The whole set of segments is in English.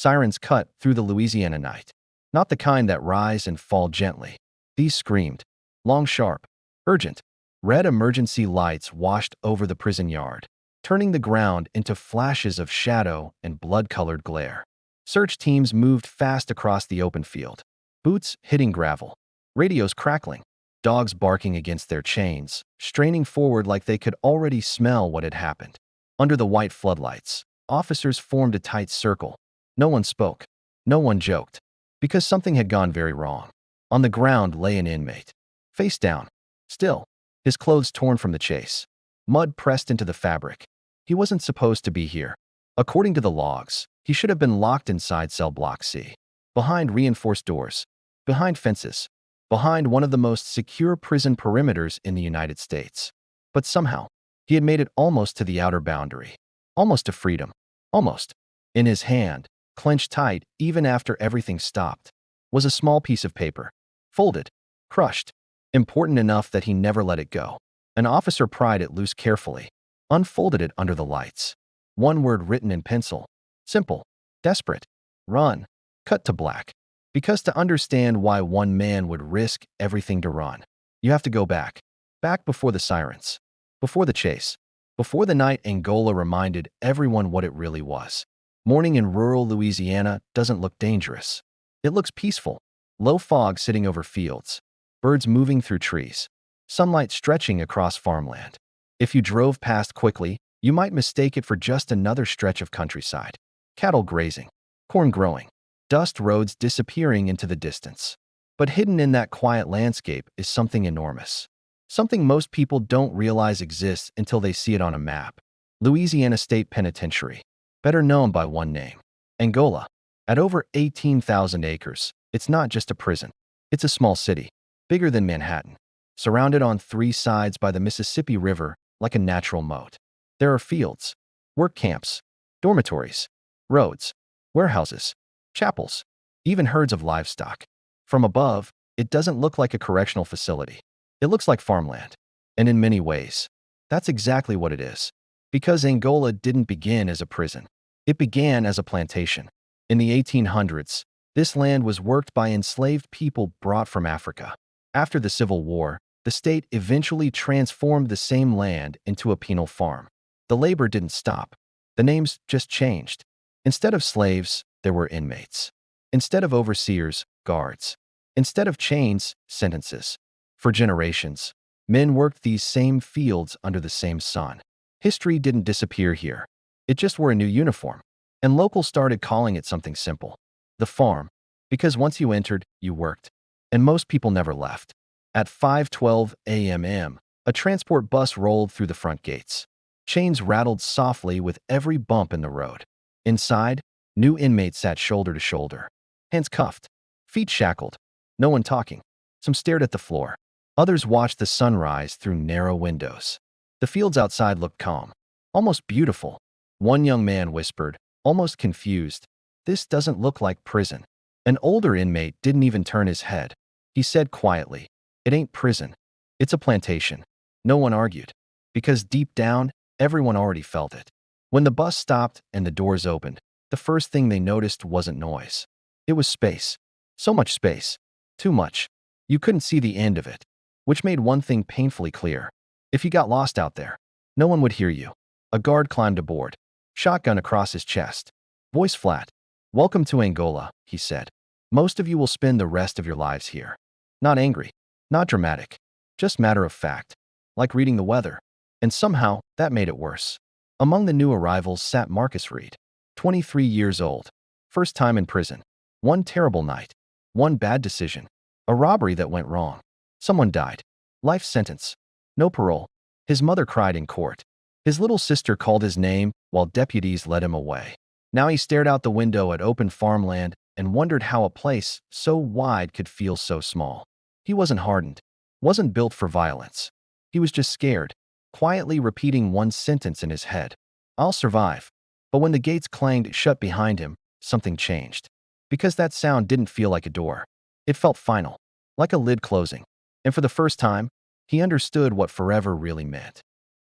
Sirens cut through the Louisiana night. Not the kind that rise and fall gently. These screamed. Long, sharp, urgent. Red emergency lights washed over the prison yard, turning the ground into flashes of shadow and blood-colored glare. Search teams moved fast across the open field. Boots hitting gravel. Radios crackling. Dogs barking against their chains, straining forward like they could already smell what had happened. Under the white floodlights, officers formed a tight circle. No one spoke. No one joked. Because something had gone very wrong. On the ground lay an inmate. Face down. Still. His clothes torn from the chase. Mud pressed into the fabric. He wasn't supposed to be here. According to the logs, he should have been locked inside cell block C. Behind reinforced doors. Behind fences. Behind one of the most secure prison perimeters in the United States. But somehow, he had made it almost to the outer boundary. Almost to freedom. Almost. In his hand, clenched tight even after everything stopped, was a small piece of paper. Folded. Crushed. Important enough that he never let it go. An officer pried it loose carefully. Unfolded it under the lights. One word written in pencil. Simple. Desperate. Run. Cut to black. Because to understand why one man would risk everything to run, you have to go back. Back before the sirens. Before the chase. Before the night Angola reminded everyone what it really was. Morning in rural Louisiana doesn't look dangerous. It looks peaceful. Low fog sitting over fields. Birds moving through trees. Sunlight stretching across farmland. If you drove past quickly, you might mistake it for just another stretch of countryside. Cattle grazing. Corn growing. Dust roads disappearing into the distance. But hidden in that quiet landscape is something enormous. Something most people don't realize exists until they see it on a map. Louisiana State Penitentiary. Better known by one name. Angola. At over 18,000 acres, it's not just a prison. It's a small city. Bigger than Manhattan. Surrounded on three sides by the Mississippi River like a natural moat. There are fields. Work camps. Dormitories. Roads. Warehouses. Chapels. Even herds of livestock. From above, it doesn't look like a correctional facility. It looks like farmland. And in many ways, that's exactly what it is. Because Angola didn't begin as a prison. It began as a plantation. In the 1800s, this land was worked by enslaved people brought from Africa. After the Civil War, the state eventually transformed the same land into a penal farm. The labor didn't stop. The names just changed. Instead of slaves, there were inmates. Instead of overseers, guards. Instead of chains, sentences. For generations, men worked these same fields under the same sun. History didn't disappear here. It just wore a new uniform. And locals started calling it something simple. The farm. Because once you entered, you worked. And most people never left. At 5:12 a.m., a transport bus rolled through the front gates. Chains rattled softly with every bump in the road. Inside, new inmates sat shoulder to shoulder. Hands cuffed. Feet shackled. No one talking. Some stared at the floor. Others watched the sunrise through narrow windows. The fields outside looked calm. Almost beautiful. One young man whispered, almost confused, "This doesn't look like prison." An older inmate didn't even turn his head. He said quietly, "It ain't prison. It's a plantation." No one argued. Because deep down, everyone already felt it. When the bus stopped and the doors opened, the first thing they noticed wasn't noise. It was space. So much space. Too much. You couldn't see the end of it. Which made one thing painfully clear. If you got lost out there, no one would hear you. A guard climbed aboard. Shotgun across his chest. Voice flat. "Welcome to Angola," he said. "Most of you will spend the rest of your lives here." Not angry. Not dramatic. Just matter of fact. Like reading the weather. And somehow, that made it worse. Among the new arrivals sat Marcus Reed. 23 years old. First time in prison. One terrible night. One bad decision. A robbery that went wrong. Someone died. Life sentence. No parole. His mother cried in court. His little sister called his name while deputies led him away. Now he stared out the window at open farmland and wondered how a place so wide could feel so small. He wasn't hardened. Wasn't built for violence. He was just scared. Quietly repeating one sentence in his head. "I'll survive." But when the gates clanged shut behind him, something changed. Because that sound didn't feel like a door. It felt final. Like a lid closing. And for the first time, he understood what forever really meant.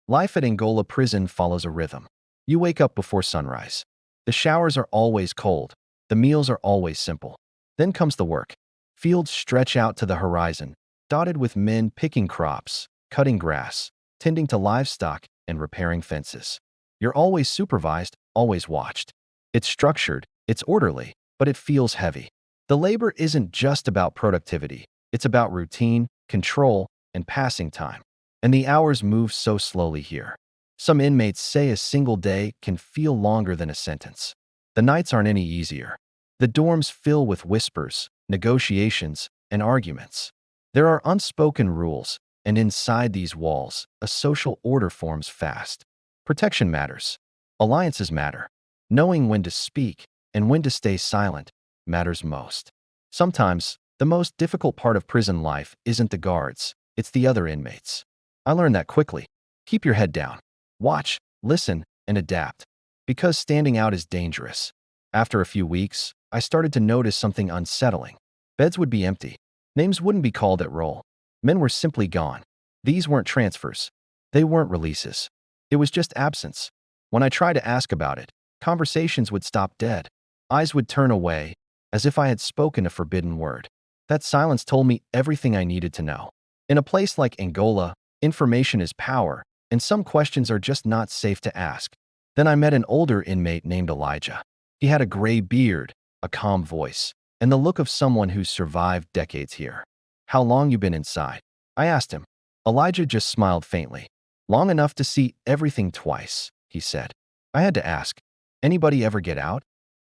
Life at Angola Prison follows a rhythm. You wake up before sunrise. The showers are always cold. The meals are always simple. Then comes the work. Fields stretch out to the horizon, dotted with men picking crops, cutting grass, tending to livestock, and repairing fences. You're always supervised, always watched. It's structured, it's orderly, but it feels heavy. The labor isn't just about productivity. It's about routine, control, and passing time. And the hours move so slowly here. Some inmates say a single day can feel longer than a sentence. The nights aren't any easier. The dorms fill with whispers, negotiations, and arguments. There are unspoken rules, and inside these walls, a social order forms fast. Protection matters. Alliances matter. Knowing when to speak and when to stay silent matters most. Sometimes, the most difficult part of prison life isn't the guards, it's the other inmates. I learned that quickly. Keep your head down. Watch, listen, and adapt. Because standing out is dangerous. After a few weeks, I started to notice something unsettling. Beds would be empty. Names wouldn't be called at roll. Men were simply gone. These weren't transfers. They weren't releases. It was just absence. When I tried to ask about it, conversations would stop dead. Eyes would turn away, as if I had spoken a forbidden word. That silence told me everything I needed to know. In a place like Angola, information is power, and some questions are just not safe to ask. Then I met an older inmate named Elijah. He had a gray beard, a calm voice, and the look of someone who's survived decades here. "How long you been inside?" I asked him. Elijah just smiled faintly. "Long enough to see everything twice," he said. I had to ask, "Anybody ever get out?"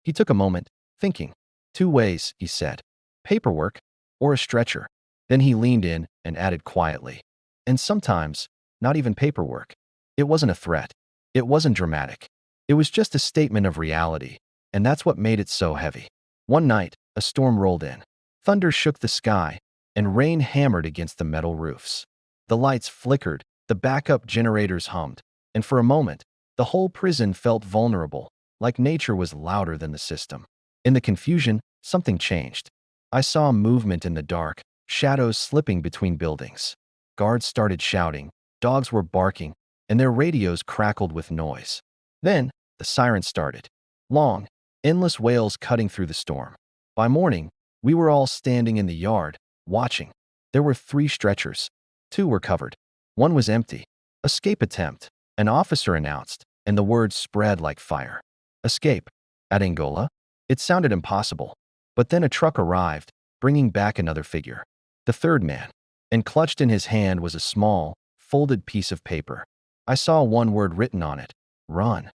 He took a moment, thinking. "Two ways," he said. "Paperwork or a stretcher." Then he leaned in and added quietly, "And sometimes, not even paperwork." It wasn't a threat. It wasn't dramatic. It was just a statement of reality, and that's what made it so heavy. One night, a storm rolled in. Thunder shook the sky, and rain hammered against the metal roofs. The lights flickered, the backup generators hummed, and for a moment, the whole prison felt vulnerable, like nature was louder than the system. In the confusion, something changed. I saw movement in the dark, shadows slipping between buildings. Guards started shouting, dogs were barking, and their radios crackled with noise. Then, the sirens started. Long, endless wails cutting through the storm. By morning, we were all standing in the yard, watching. There were 3 stretchers. 2 were covered. 1 was empty. "Escape attempt," an officer announced, and the words spread like fire. Escape? At Angola? It sounded impossible. But then a truck arrived, bringing back another figure. The 3rd man. And clutched in his hand was a small, folded piece of paper. I saw one word written on it: run.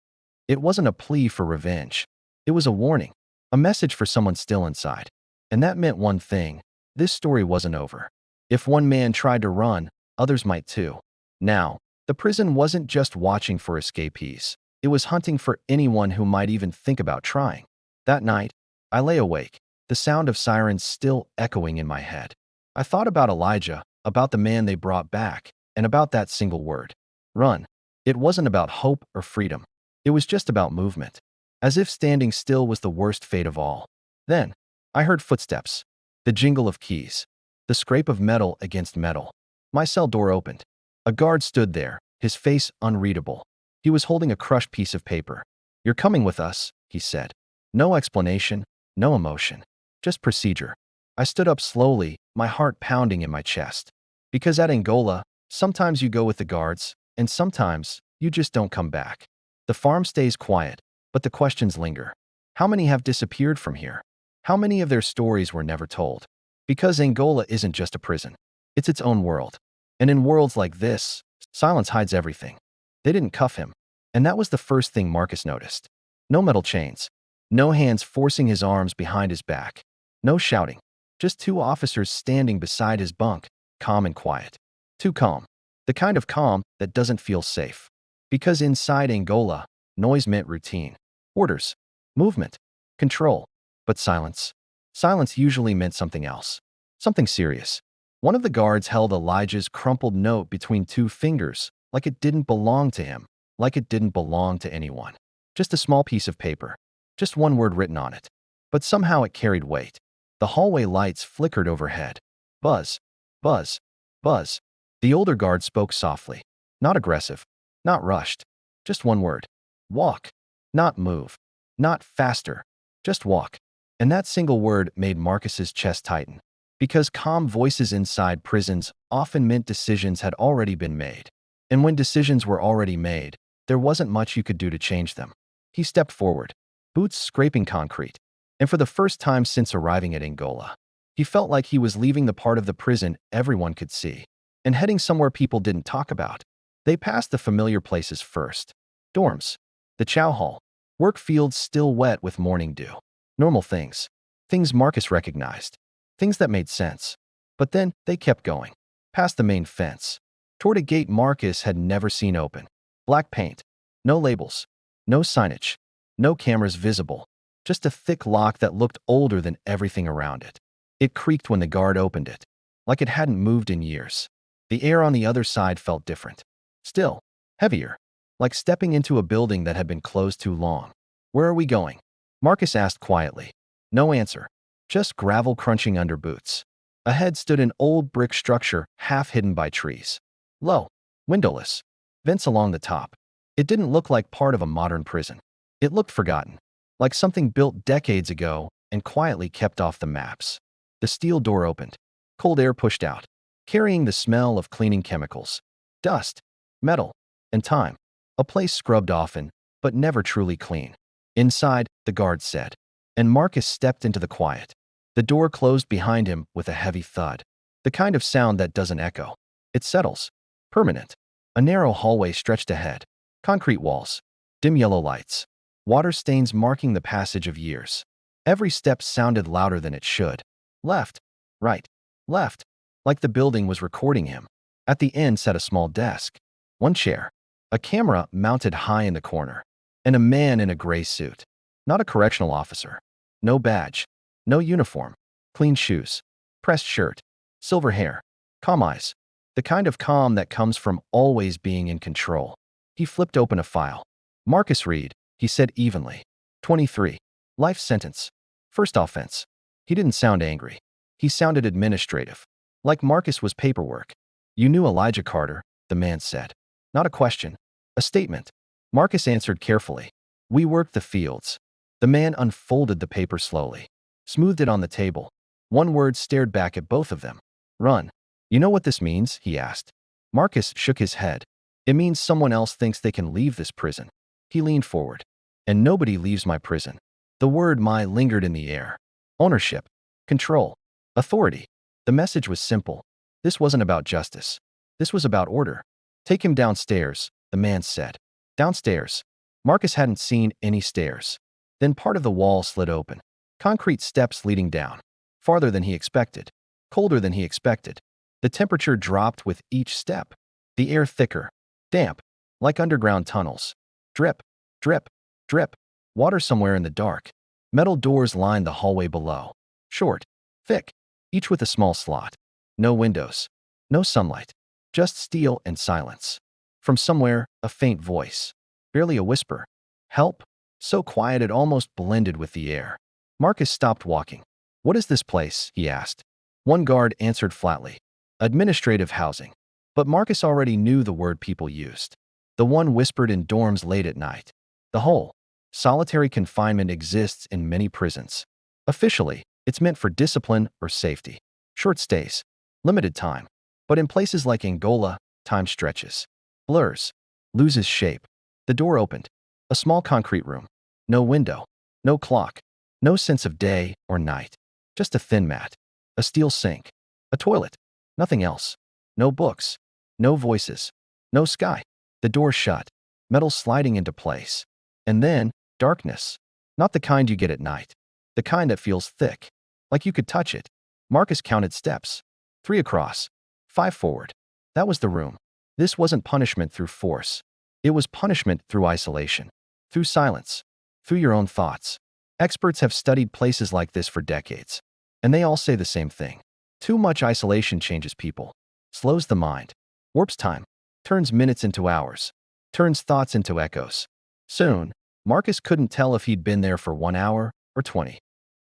It wasn't a plea for revenge. It was a warning, a message for someone still inside. And that meant one thing: this story wasn't over. If one man tried to run, others might too. Now, the prison wasn't just watching for escapees. It was hunting for anyone who might even think about trying. That night, I lay awake, the sound of sirens still echoing in my head. I thought about Elijah, about the man they brought back, and about that single word: run. It wasn't about hope or freedom. It was just about movement. As if standing still was the worst fate of all. Then, I heard footsteps, the jingle of keys, the scrape of metal against metal. My cell door opened. A guard stood there, his face unreadable. He was holding a crushed piece of paper. "You're coming with us," he said. No explanation, no emotion, just procedure. I stood up slowly, my heart pounding in my chest. Because at Angola, sometimes you go with the guards, and sometimes you just don't come back. The farm stays quiet, but the questions linger. How many have disappeared from here? How many of their stories were never told? Because Angola isn't just a prison. It's its own world. And in worlds like this, silence hides everything. They didn't cuff him. And that was the first thing Marcus noticed. No metal chains. No hands forcing his arms behind his back. No shouting. Just 2 officers standing beside his bunk, calm and quiet. Too calm. The kind of calm that doesn't feel safe. Because inside Angola, noise meant routine. Orders. Movement. Control. But silence. Silence usually meant something else. Something serious. One of the guards held Elijah's crumpled note between 2 fingers, like it didn't belong to him, like it didn't belong to anyone. Just a small piece of paper. Just one word written on it. But somehow it carried weight. The hallway lights flickered overhead. Buzz. Buzz. Buzz. The older guard spoke softly. Not aggressive. Not rushed. Just one word. Walk. Not move. Not faster. Just walk. And that single word made Marcus's chest tighten, because calm voices inside prisons often meant decisions had already been made. And when decisions were already made, there wasn't much you could do to change them. He stepped forward, boots scraping concrete, and for the first time since arriving at Angola, he felt like he was leaving the part of the prison everyone could see and heading somewhere people didn't talk about. They passed the familiar places first. Dorms, the chow hall, work fields still wet with morning dew. Normal things. Things Marcus recognized. Things that made sense. But then they kept going. Past the main fence. Toward a gate Marcus had never seen open. Black paint. No labels. No signage. No cameras visible. Just a thick lock that looked older than everything around it. It creaked when the guard opened it, like it hadn't moved in years. The air on the other side felt different. Still, heavier, like stepping into a building that had been closed too long. "Where are we going?" Marcus asked quietly. No answer, just gravel crunching under boots. Ahead stood an old brick structure half hidden by trees. Low, windowless, vents along the top. It didn't look like part of a modern prison. It looked forgotten, like something built decades ago and quietly kept off the maps. The steel door opened. Cold air pushed out, carrying the smell of cleaning chemicals, dust, metal, and time. A place scrubbed often, but never truly clean. "Inside," the guard said, and Marcus stepped into the quiet. The door closed behind him with a heavy thud, the kind of sound that doesn't echo. It settles, permanent. A narrow hallway stretched ahead. Concrete walls, dim yellow lights, water stains marking the passage of years. Every step sounded louder than it should. Left, right, left, like the building was recording him. At the end sat a small desk, one chair, a camera mounted high in the corner, and a man in a gray suit. Not a correctional officer. No badge, no uniform, clean shoes, pressed shirt, silver hair, calm eyes, the kind of calm that comes from always being in control. He flipped open a file. "Marcus Reed," he said evenly. 23. Life sentence. First offense. He didn't sound angry. He sounded administrative, like Marcus was paperwork. "You knew Elijah Carter," the man said. Not a question, a statement. Marcus answered carefully. "We worked the fields." The man unfolded the paper slowly, smoothed it on the table. One word stared back at both of them. "Run." "You know what this means?" he asked. Marcus shook his head. "It means someone else thinks they can leave this prison." He leaned forward. "And nobody leaves my prison." The word "my" lingered in the air. Ownership, control, authority. The message was simple. This wasn't about justice. This was about order. "Take him downstairs," the man said. Downstairs. Marcus hadn't seen any stairs. Then part of the wall slid open. Concrete steps leading down. Farther than he expected. Colder than he expected. The temperature dropped with each step. The air thicker. Damp. Like underground tunnels. Drip. Drip. Drip. Water somewhere in the dark. Metal doors lined the hallway below. Short. Thick. Each with a small slot. No windows. No sunlight. Just steel and silence. From somewhere, a faint voice. Barely a whisper. "Help?" So quiet it almost blended with the air. Marcus stopped walking. "What is this place?" he asked. One guard answered flatly. "Administrative housing." But Marcus already knew the word people used. The one whispered in dorms late at night. The whole. Solitary confinement exists in many prisons. Officially, it's meant for discipline or safety. Short stays. Limited time. But in places like Angola, time stretches. Blurs. Loses shape. The door opened. A small concrete room. No window. No clock. No sense of day or night. Just a thin mat. A steel sink. A toilet. Nothing else. No books. No voices. No sky. The door shut. Metal sliding into place. And then, darkness. Not the kind you get at night. The kind that feels thick. Like you could touch it. Marcus counted steps. 3 across. 5 forward. That was the room. This wasn't punishment through force. It was punishment through isolation. Through silence. Through your own thoughts. Experts have studied places like this for decades. And they all say the same thing. Too much isolation changes people. Slows the mind. Warps time. Turns minutes into hours. Turns thoughts into echoes. Soon, Marcus couldn't tell if he'd been there for 1 hour or 20.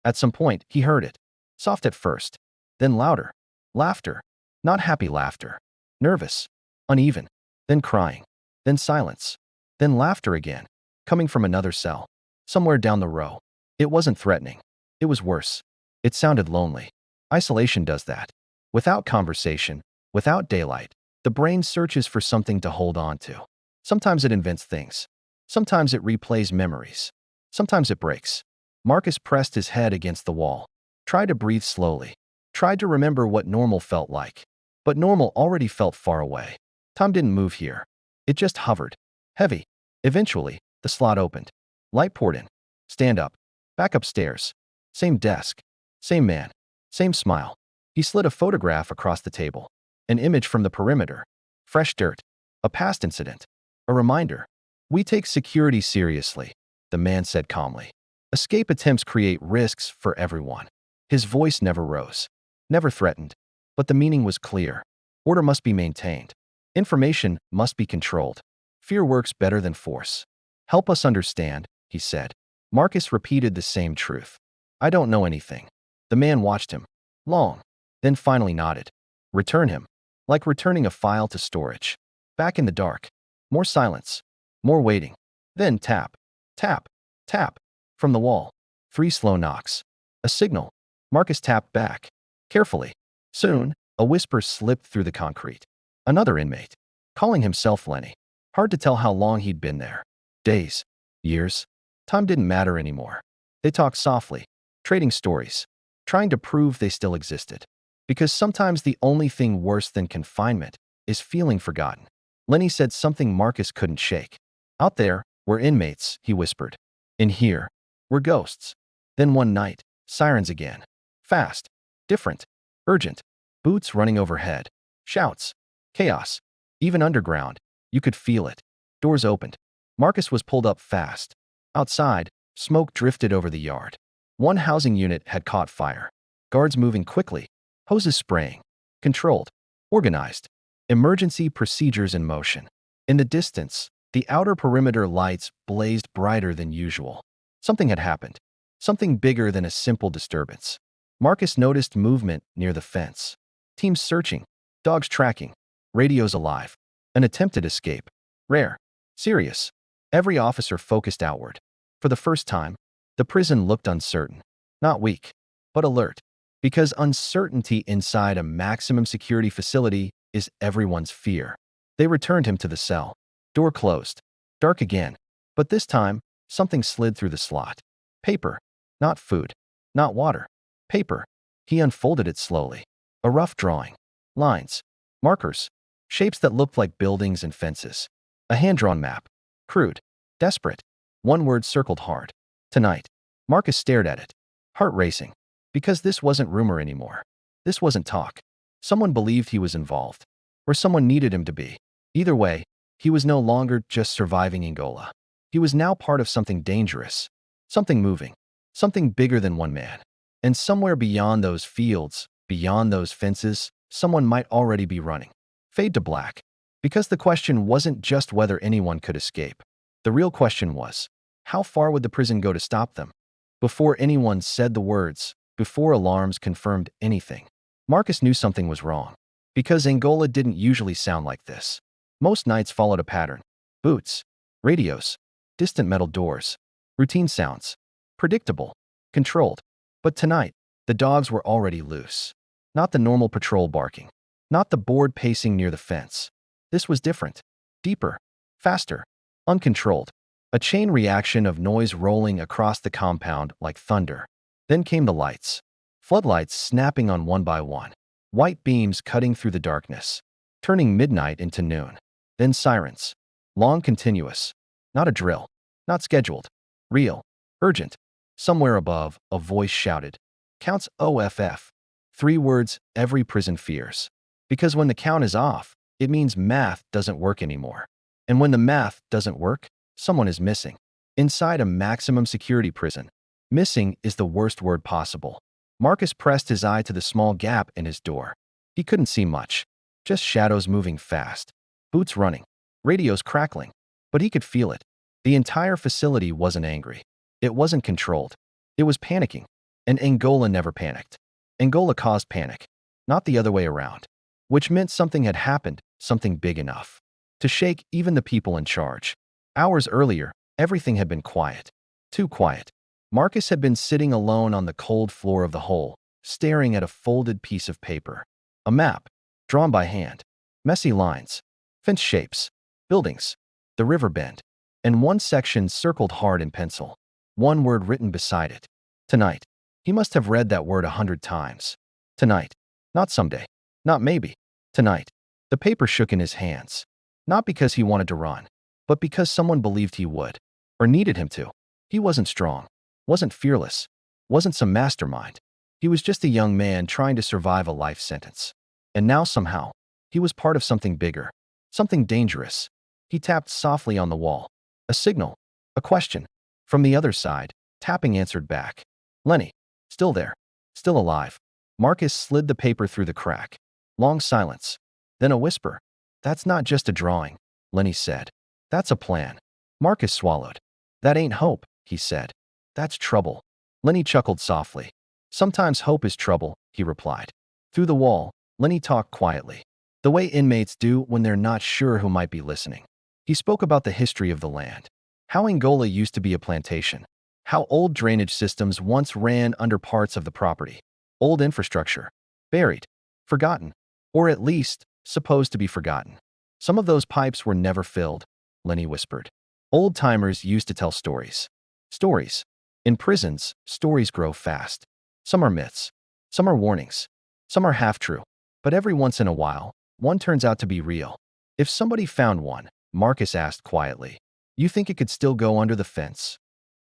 At some point, he heard it. Soft at first. Then louder. Laughter. Not happy laughter. Nervous. Uneven. Then crying. Then silence. Then laughter again. Coming from another cell. Somewhere down the row. It wasn't threatening. It was worse. It sounded lonely. Isolation does that. Without conversation, without daylight, the brain searches for something to hold on to. Sometimes it invents things. Sometimes it replays memories. Sometimes it breaks. Marcus pressed his head against the wall, tried to breathe slowly, tried to remember what normal felt like. But normal already felt far away. Time didn't move here. It just hovered, heavy. Eventually, the slot opened. Light poured in. Stand up. Back upstairs. Same desk. Same man. Same smile. He slid a photograph across the table. An image from the perimeter. Fresh dirt. A past incident. A reminder. We take security seriously, the man said calmly. Escape attempts create risks for everyone. His voice never rose. Never threatened. But the meaning was clear. Order must be maintained. Information must be controlled. Fear works better than force. Help us understand, he said. Marcus repeated the same truth. I don't know anything. The man watched him. Long. Then finally nodded. Return him. Like returning a file to storage. Back in the dark. More silence. More waiting. Then tap. Tap. Tap. From the wall. 3 slow knocks. A signal. Marcus tapped back. Carefully. Soon, a whisper slipped through the concrete. Another inmate. Calling himself Lenny. Hard to tell how long he'd been there. Days. Years. Time didn't matter anymore. They talked softly, trading stories, trying to prove they still existed. Because sometimes the only thing worse than confinement is feeling forgotten. Lenny said something Marcus couldn't shake. Out there, we're inmates, he whispered. In here, we're ghosts. Then one night, sirens again. Fast. Different. Urgent. Boots running overhead. Shouts. Chaos. Even underground, you could feel it. Doors opened. Marcus was pulled up fast. Outside, smoke drifted over the yard. One housing unit had caught fire. Guards moving quickly. Hoses spraying. Controlled. Organized. Emergency procedures in motion. In the distance, the outer perimeter lights blazed brighter than usual. Something had happened. Something bigger than a simple disturbance. Marcus noticed movement near the fence. Teams searching. Dogs tracking. Radios alive. An attempted escape. Rare. Serious. Every officer focused outward. For the first time, the prison looked uncertain. Not weak, but alert. Because uncertainty inside a maximum security facility is everyone's fear. They returned him to the cell. Door closed. Dark again. But this time, something slid through the slot. Paper. Not food. Not water. Paper. He unfolded it slowly. A rough drawing. Lines. Markers. Shapes that looked like buildings and fences. A hand-drawn map. Crude. Desperate. One word circled hard. Tonight. Marcus stared at it. Heart racing. Because this wasn't rumor anymore. This wasn't talk. Someone believed he was involved. Or someone needed him to be. Either way, he was no longer just surviving Angola. He was now part of something dangerous. Something moving. Something bigger than one man. And somewhere beyond those fields, beyond those fences, someone might already be running. Fade to black. Because the question wasn't just whether anyone could escape. The real question was, how far would the prison go to stop them? Before anyone said the words, before alarms confirmed anything, Marcus knew something was wrong. Because Angola didn't usually sound like this. Most nights followed a pattern. Boots. Radios. Distant metal doors. Routine sounds. Predictable. Controlled. But tonight, the dogs were already loose. Not the normal patrol barking. Not the bored pacing near the fence. This was different. Deeper. Faster. Uncontrolled. A chain reaction of noise rolling across the compound like thunder. Then came the lights. Floodlights snapping on one by one. White beams cutting through the darkness. Turning midnight into noon. Then sirens. Long, continuous. Not a drill. Not scheduled. Real. Urgent. Somewhere above, a voice shouted. Counts OFF. 3 words every prison fears. Because when the count is off, it means math doesn't work anymore. And when the math doesn't work, someone is missing. Inside a maximum security prison, missing is the worst word possible. Marcus pressed his eye to the small gap in his door. He couldn't see much. Just shadows moving fast. Boots running. Radios crackling. But he could feel it. The entire facility wasn't angry. It wasn't controlled. It was panicking. And Angola never panicked. Angola caused panic. Not the other way around. Which meant something had happened, something big enough to shake even the people in charge. Hours earlier, everything had been quiet. Too quiet. Marcus had been sitting alone on the cold floor of the hole, staring at a folded piece of paper. A map, drawn by hand. Messy lines, fence shapes, buildings, the river bend, and one section circled hard in pencil. One word written beside it. Tonight. He must have read that word 100 times. Tonight. Not someday. Not maybe. Tonight. The paper shook in his hands. Not because he wanted to run, but because someone believed he would, or needed him to. He wasn't strong, wasn't fearless, wasn't some mastermind. He was just a young man trying to survive a life sentence. And now somehow, he was part of something bigger, something dangerous. He tapped softly on the wall. A signal, a question. From the other side, tapping answered back. Lenny, still there, still alive. Marcus slid the paper through the crack. Long silence. Then a whisper. That's not just a drawing, Lenny said. That's a plan. Marcus swallowed. That ain't hope, he said. That's trouble. Lenny chuckled softly. Sometimes hope is trouble, he replied. Through the wall, Lenny talked quietly, the way inmates do when they're not sure who might be listening. He spoke about the history of the land, how Angola used to be a plantation, how old drainage systems once ran under parts of the property, old infrastructure, buried, forgotten, or at least supposed to be forgotten. Some of those pipes were never filled, Lenny whispered. Old-timers used to tell stories. Stories. In prisons, stories grow fast. Some are myths. Some are warnings. Some are half-true. But every once in a while, one turns out to be real. If somebody found one, Marcus asked quietly, you think it could still go under the fence?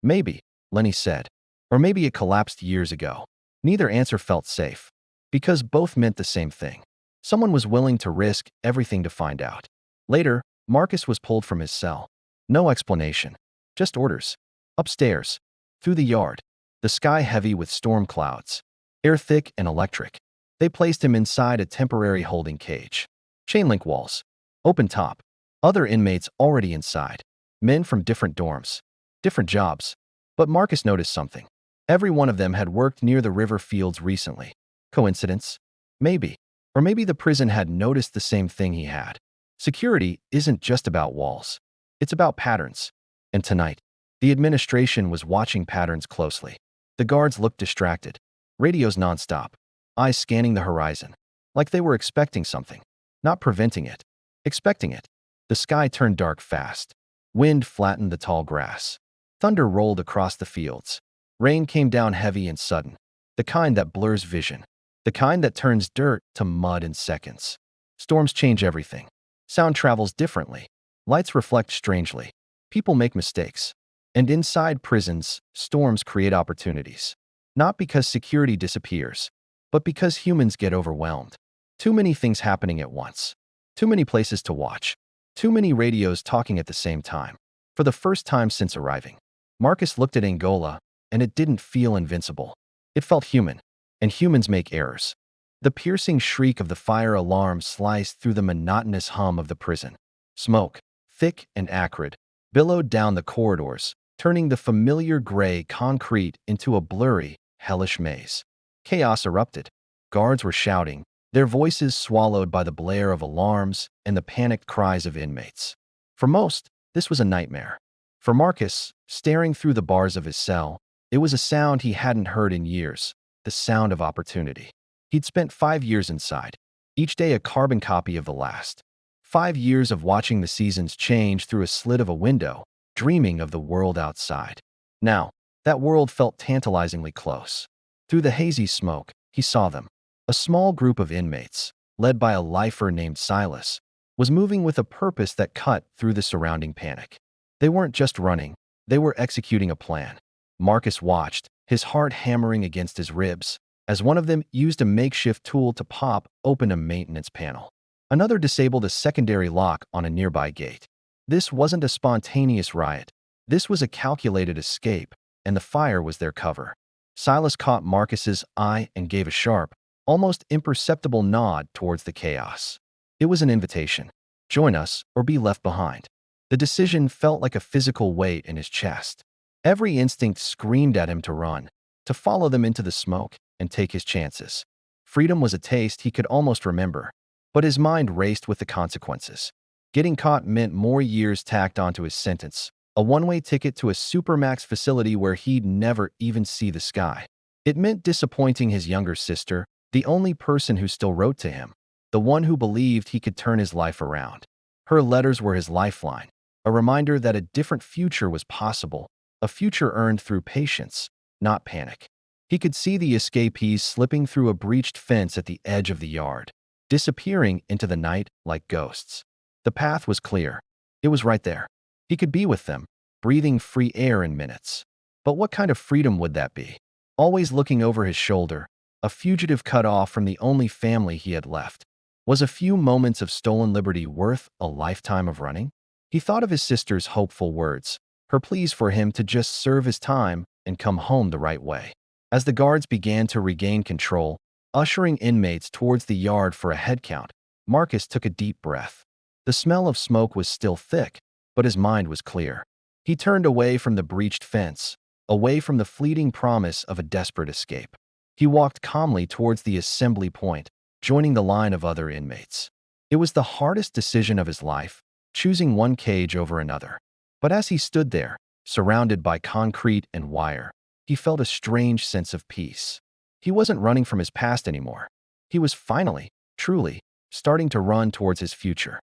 Maybe, Lenny said. Or maybe it collapsed years ago. Neither answer felt safe, because both meant the same thing. Someone was willing to risk everything to find out. Later, Marcus was pulled from his cell. No explanation. Just orders. Upstairs. Through the yard. The sky heavy with storm clouds. Air thick and electric. They placed him inside a temporary holding cage. Chain link walls. Open top. Other inmates already inside. Men from different dorms. Different jobs. But Marcus noticed something. Every one of them had worked near the river fields recently. Coincidence? Maybe. Or maybe the prison had noticed the same thing he had. Security isn't just about walls. It's about patterns. And tonight, the administration was watching patterns closely. The guards looked distracted. Radios nonstop. Eyes scanning the horizon. Like they were expecting something. Not preventing it. Expecting it. The sky turned dark fast. Wind flattened the tall grass. Thunder rolled across the fields. Rain came down heavy and sudden. The kind that blurs vision. The kind that turns dirt to mud in seconds. Storms change everything. Sound travels differently. Lights reflect strangely. People make mistakes. And inside prisons, storms create opportunities. Not because security disappears, but because humans get overwhelmed. Too many things happening at once. Too many places to watch. Too many radios talking at the same time. For the first time since arriving, Marcus looked at Angola, and it didn't feel invincible. It felt human. And humans make errors. The piercing shriek of the fire alarm sliced through the monotonous hum of the prison. Smoke, thick and acrid, billowed down the corridors, turning the familiar gray concrete into a blurry, hellish maze. Chaos erupted. Guards were shouting, their voices swallowed by the blare of alarms and the panicked cries of inmates. For most, this was a nightmare. For Marcus, staring through the bars of his cell, it was a sound he hadn't heard in years. The sound of opportunity. He'd spent 5 years inside, each day a carbon copy of the last. 5 years of watching the seasons change through a slit of a window, dreaming of the world outside. Now, that world felt tantalizingly close. Through the hazy smoke, he saw them. A small group of inmates, led by a lifer named Silas, was moving with a purpose that cut through the surrounding panic. They weren't just running, they were executing a plan. Marcus watched, his heart hammering against his ribs, as one of them used a makeshift tool to pop open a maintenance panel. Another disabled a secondary lock on a nearby gate. This wasn't a spontaneous riot. This was a calculated escape, and the fire was their cover. Silas caught Marcus's eye and gave a sharp, almost imperceptible nod towards the chaos. It was an invitation. Join us or be left behind. The decision felt like a physical weight in his chest. Every instinct screamed at him to run, to follow them into the smoke and take his chances. Freedom was a taste he could almost remember, but his mind raced with the consequences. Getting caught meant more years tacked onto his sentence, a one-way ticket to a supermax facility where he'd never even see the sky. It meant disappointing his younger sister, the only person who still wrote to him, the one who believed he could turn his life around. Her letters were his lifeline, a reminder that a different future was possible, a future earned through patience, not panic. He could see the escapees slipping through a breached fence at the edge of the yard, disappearing into the night like ghosts. The path was clear. It was right there. He could be with them, breathing free air in minutes. But what kind of freedom would that be? Always looking over his shoulder, a fugitive cut off from the only family he had left. Was a few moments of stolen liberty worth a lifetime of running? He thought of his sister's hopeful words, her pleas for him to just serve his time and come home the right way. As the guards began to regain control, ushering inmates towards the yard for a head count, Marcus took a deep breath. The smell of smoke was still thick, but his mind was clear. He turned away from the breached fence, away from the fleeting promise of a desperate escape. He walked calmly towards the assembly point, joining the line of other inmates. It was the hardest decision of his life, choosing one cage over another. But as he stood there, surrounded by concrete and wire, he felt a strange sense of peace. He wasn't running from his past anymore. He was finally, truly, starting to run towards his future.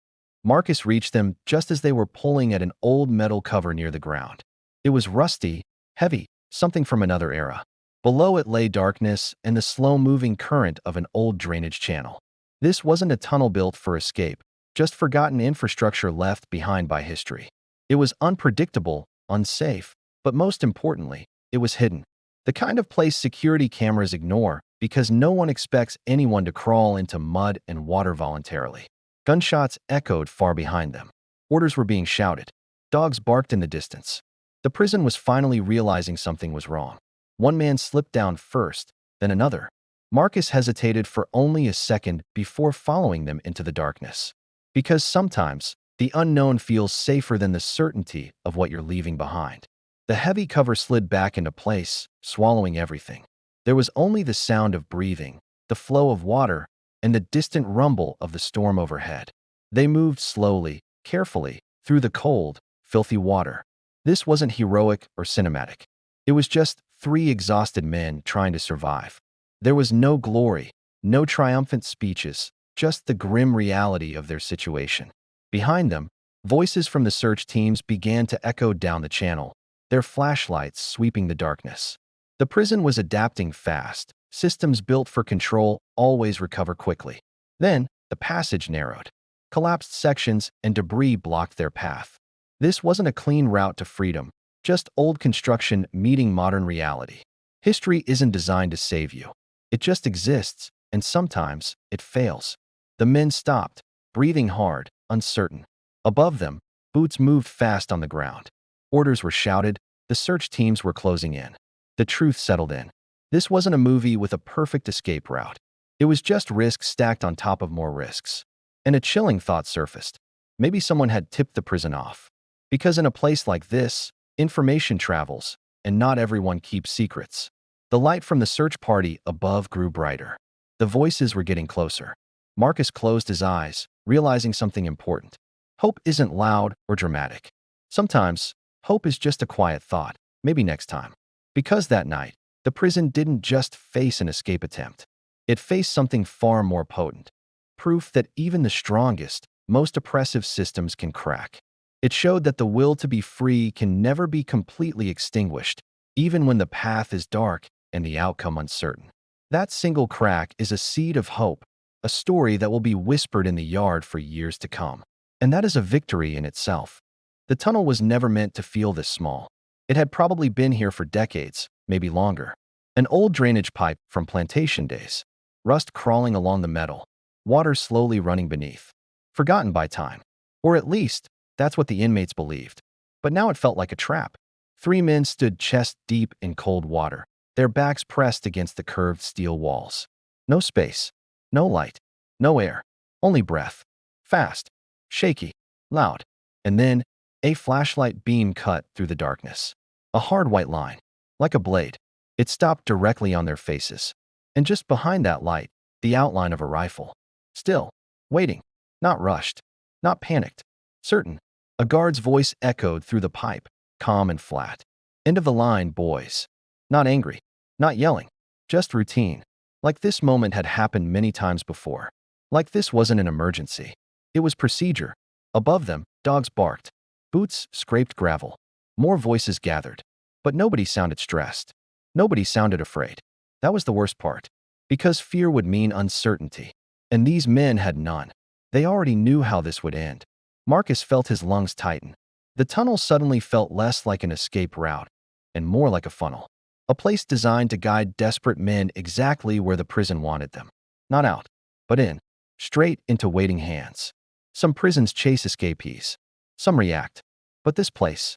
Marcus reached them just as they were pulling at an old metal cover near the ground. It was rusty, heavy, something from another era. Below it lay darkness and the slow-moving current of an old drainage channel. This wasn't a tunnel built for escape, just forgotten infrastructure left behind by history. It was unpredictable, unsafe, but most importantly, it was hidden. The kind of place security cameras ignore because no one expects anyone to crawl into mud and water voluntarily. Gunshots echoed far behind them. Orders were being shouted. Dogs barked in the distance. The prison was finally realizing something was wrong. One man slipped down first, then another. Marcus hesitated for only a second before following them into the darkness. Because sometimes, the unknown feels safer than the certainty of what you're leaving behind. The heavy cover slid back into place, swallowing everything. There was only the sound of breathing, the flow of water, and the distant rumble of the storm overhead. They moved slowly, carefully, through the cold, filthy water. This wasn't heroic or cinematic. It was just 3 exhausted men trying to survive. There was no glory, no triumphant speeches, just the grim reality of their situation. Behind them, voices from the search teams began to echo down the channel, their flashlights sweeping the darkness. The prison was adapting fast. Systems built for control always recover quickly. Then, the passage narrowed. Collapsed sections and debris blocked their path. This wasn't a clean route to freedom, just old construction meeting modern reality. History isn't designed to save you. It just exists, and sometimes it fails. The men stopped, breathing hard, uncertain. Above them, boots moved fast on the ground. Orders were shouted. The search teams were closing in. The truth settled in. This wasn't a movie with a perfect escape route. It was just risks stacked on top of more risks. And a chilling thought surfaced. Maybe someone had tipped the prison off. Because in a place like this, information travels, and not everyone keeps secrets. The light from the search party above grew brighter. The voices were getting closer. Marcus closed his eyes, realizing something important. Hope isn't loud or dramatic. Sometimes, hope is just a quiet thought, maybe next time. Because that night, the prison didn't just face an escape attempt. It faced something far more potent. Proof that even the strongest, most oppressive systems can crack. It showed that the will to be free can never be completely extinguished, even when the path is dark and the outcome uncertain. That single crack is a seed of hope, a story that will be whispered in the yard for years to come. And that is a victory in itself. The tunnel was never meant to feel this small. It had probably been here for decades, maybe longer. An old drainage pipe from plantation days. Rust crawling along the metal. Water slowly running beneath. Forgotten by time. Or at least, that's what the inmates believed. But now it felt like a trap. 3 men stood chest deep in cold water, their backs pressed against the curved steel walls. No space. No light. No air. Only breath. Fast. Shaky. Loud. And then, a flashlight beam cut through the darkness. A hard white line. Like a blade. It stopped directly on their faces. And just behind that light, the outline of a rifle. Still. Waiting. Not rushed. Not panicked. Certain. A guard's voice echoed through the pipe. calm and flat. End of the line, boys. Not angry, not yelling, just routine. Like this moment had happened many times before. Like this wasn't an emergency. It was procedure. Above them, dogs barked. Boots scraped gravel. More voices gathered. But nobody sounded stressed. Nobody sounded afraid. That was the worst part. Because fear would mean uncertainty. And these men had none. They already knew how this would end. Marcus felt his lungs tighten. The tunnel suddenly felt less like an escape route and more like a funnel. A place designed to guide desperate men exactly where the prison wanted them. Not out, but in. Straight into waiting hands. Some prisons chase escapees. Some react. But this place